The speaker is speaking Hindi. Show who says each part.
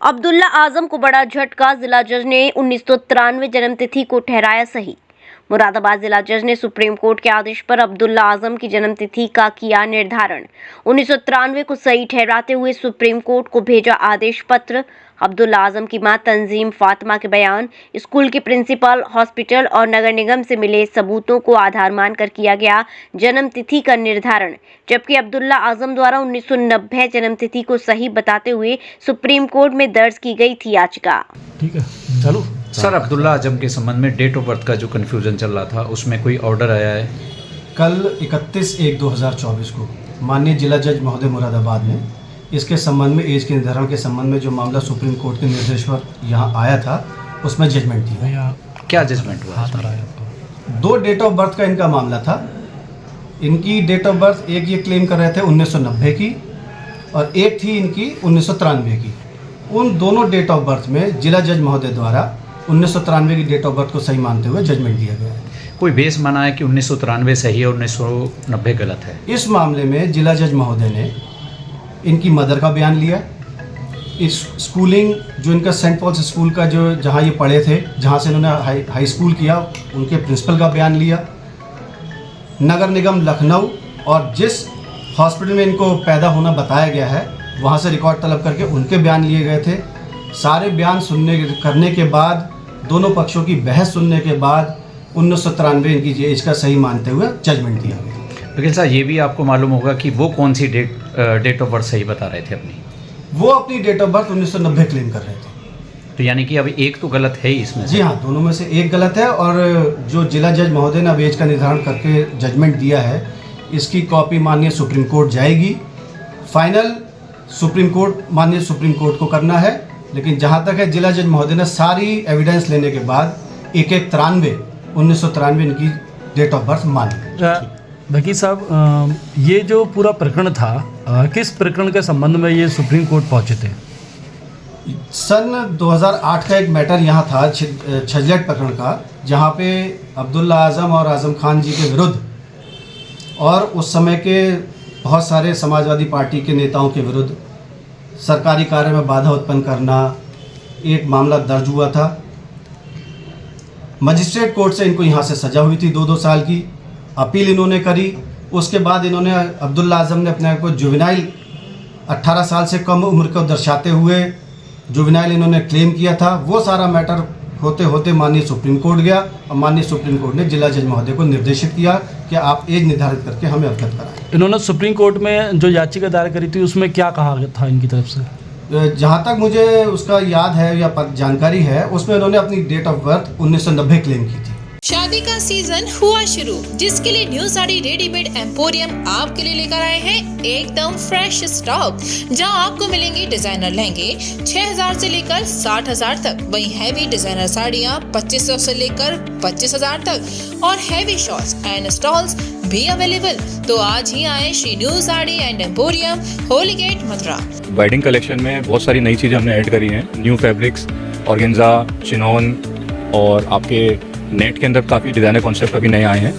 Speaker 1: अब्दुल्ला आजम को बड़ा झटका। जिला जज ने 1993 जन्मतिथि को ठहराया सही। मुरादाबाद जिला जज ने सुप्रीम कोर्ट के आदेश पर अब्दुल्ला आजम की जन्मतिथि का किया निर्धारण। 1993 को सही ठहराते हुए सुप्रीम कोर्ट को भेजा आदेश पत्र। अब्दुल्ला आजम की मां तंजीम फातिमा के बयान, स्कूल के प्रिंसिपल, हॉस्पिटल और नगर निगम से मिले सबूतों को आधार मानकर किया गया जन्मतिथि का निर्धारण। जबकि अब्दुल्ला आजम द्वारा 1990 जन्मतिथि को सही बताते हुए सुप्रीम कोर्ट में दर्ज की गई थी याचिका।
Speaker 2: ठीक है, चलो
Speaker 3: सर, अब्दुल्ला आजम के संबंध में डेट ऑफ बर्थ का जो कन्फ्यूजन चल रहा था, उसमें कोई ऑर्डर आया है?
Speaker 2: कल 31/1/2024 को माननीय जिला जज महोदय मुरादाबाद ने इसके संबंध में एज के निर्धारण के संबंध में जो मामला सुप्रीम कोर्ट के निर्देश पर यहाँ आया था, उसमें जजमेंट दिया।
Speaker 3: क्या जजमेंट हुआ?
Speaker 2: 2 डेट ऑफ बर्थ का इनका मामला था। इनकी डेट ऑफ बर्थ एक ये क्लेम कर रहे थे 1990 की और एक थी इनकी 1993 की। उन दोनों डेट ऑफ बर्थ में जिला जज महोदय द्वारा 1993 की डेट ऑफ बर्थ को सही मानते हुए जजमेंट दिया गया है।
Speaker 3: कोई बेस माना है कि 1993 सही है और 1990 गलत है?
Speaker 2: इस मामले में जिला जज महोदय ने इनकी मदर का बयान लिया। इस स्कूलिंग जो इनका सेंट पॉल्स स्कूल का जो जहाँ ये पढ़े थे, जहाँ से इन्होंने हाई स्कूल किया, उनके प्रिंसिपल का बयान लिया। नगर निगम लखनऊ और जिस हॉस्पिटल में इनको पैदा होना बताया गया है, वहाँ से रिकॉर्ड तलब करके उनके बयान लिए गए थे। सारे बयान करने के बाद, दोनों पक्षों की बहस सुनने के बाद 1993 इनकी एज का सही मानते हुए जजमेंट दिया गया।
Speaker 3: लेकिन सर, ये भी आपको मालूम होगा कि वो कौन सी डेट ऑफ बर्थ सही बता रहे थे अपनी?
Speaker 2: वो अपनी डेट ऑफ बर्थ 1990 क्लेम कर रहे थे।
Speaker 3: तो यानी कि अभी एक तो गलत है ही इसमें से?
Speaker 2: जी हाँ, दोनों में से एक गलत है। और जो जिला जज महोदय ने अब एज का निर्धारण करके जजमेंट दिया है, इसकी कॉपी माननीय सुप्रीम कोर्ट जाएगी। फाइनल माननीय सुप्रीम कोर्ट को करना है। लेकिन जहाँ तक है, जिला जज महोदय ने सारी एविडेंस लेने के बाद 1993 इनकी डेट ऑफ बर्थ मानी।
Speaker 4: वकील साहब, ये जो पूरा प्रकरण था, किस प्रकरण के संबंध में ये सुप्रीम कोर्ट पहुंचे थे?
Speaker 2: सन 2008 का एक मैटर यहाँ था, छजलेट प्रकरण का, जहाँ पे अब्दुल्ला आजम और आजम खान जी के विरुद्ध और उस समय के बहुत सारे समाजवादी पार्टी के नेताओं के विरुद्ध सरकारी कार्य में बाधा उत्पन्न करना एक मामला दर्ज हुआ था। मजिस्ट्रेट कोर्ट से इनको यहाँ से सजा हुई थी 2-2 साल की। अपील इन्होंने करी। उसके बाद इन्होंने, अब्दुल्ला आजम ने अपने आप को जुवेनाइल 18 साल से कम उम्र को दर्शाते हुए जुवेनाइल इन्होंने क्लेम किया था। वो सारा मैटर होते होते माननीय सुप्रीम कोर्ट गया और माननीय सुप्रीम कोर्ट ने जिला जज महोदय को निर्देशित किया कि आप एज निर्धारित करके हमें अवगत कराएं।
Speaker 4: इन्होंने सुप्रीम कोर्ट में जो याचिका दायर करी थी, उसमें क्या कहा था इनकी तरफ से?
Speaker 2: जहाँ तक मुझे उसका याद है या जानकारी है, उसमें उन्होंने अपनी डेट ऑफ बर्थ 1990 क्लेम की थी।
Speaker 5: शादी का सीजन हुआ शुरू, जिसके लिए न्यू साड़ी रेडीमेड एम्पोरियम आपके लिए लेकर आए हैं एकदम फ्रेश स्टॉक, जहां आपको मिलेंगे डिजाइनर लहंगे 6000 से लेकर 60000 तक, वहीं हैवी डिजाइनर साड़ियां 2500 से लेकर 25000 तक और हैवी शॉर्ट्स एंड स्टॉल्स भी अवेलेबल। तो आज ही आए Shri new sari and emporium, Holi gate, Mathura.
Speaker 6: Wedding collection में बहुत सारी नई चीज़ें हमने ऐड करी हैं। न्यू फैब्रिक्स, ऑर्गेन्जा, चिनॉन और आपके नेट के अंदर काफ़ी डिज़ाइनर कॉन्सेप्ट अभी नए आए हैं।